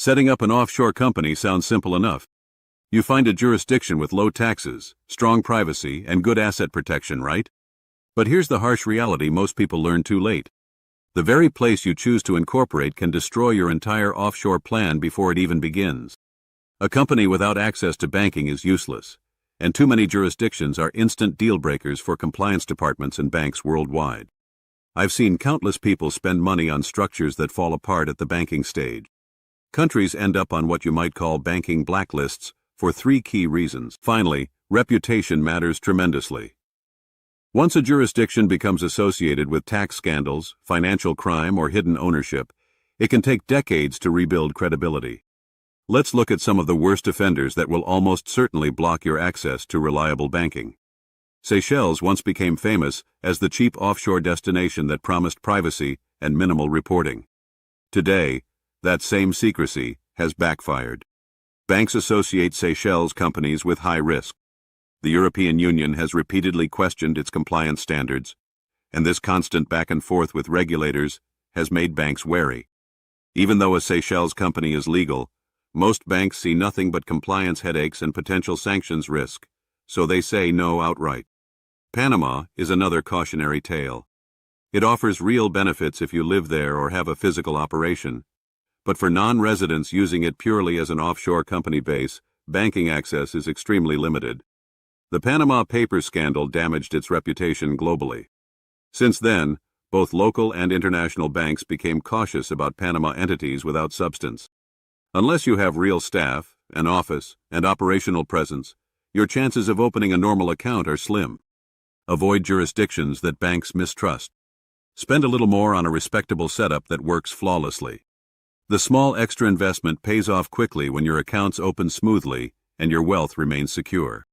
Setting up an offshore company sounds simple enough. You find a jurisdiction with low taxes, strong privacy, and good asset protection, right? But here's the harsh reality most people learn too late. The very place you choose to incorporate can destroy your entire offshore plan before it even begins. A company without access to banking is useless, and too many jurisdictions are instant deal breakers for compliance departments and banks worldwide. I've seen countless people spend money on structures that fall apart at the banking stage. Countries end up on what you might call banking blacklists for three key reasons. Finally, reputation matters tremendously. Once a jurisdiction becomes associated with tax scandals, financial crime, or hidden ownership, it can take decades to rebuild credibility. Let's look at some of the worst offenders that will almost certainly block your access to reliable banking. Seychelles once became famous as the cheap offshore destination that promised privacy and minimal reporting. Today, that same secrecy has backfired. Banks associate Seychelles companies with high risk. The European Union has repeatedly questioned its compliance standards, and this constant back and forth with regulators has made banks wary. Even though a Seychelles company is legal, most banks see nothing but compliance headaches and potential sanctions risk, so they say no outright. Panama is another cautionary tale. It offers real benefits if you live there or have a physical operation, but for non-residents using it purely as an offshore company base, banking access is extremely limited. The Panama Papers scandal damaged its reputation globally. Since then, both local and international banks became cautious about Panama entities without substance. Unless you have real staff, an office, and operational presence, your chances of opening a normal account are slim. Avoid jurisdictions that banks mistrust. Spend a little more on a respectable setup that works flawlessly. The small extra investment pays off quickly when your accounts open smoothly and your wealth remains secure.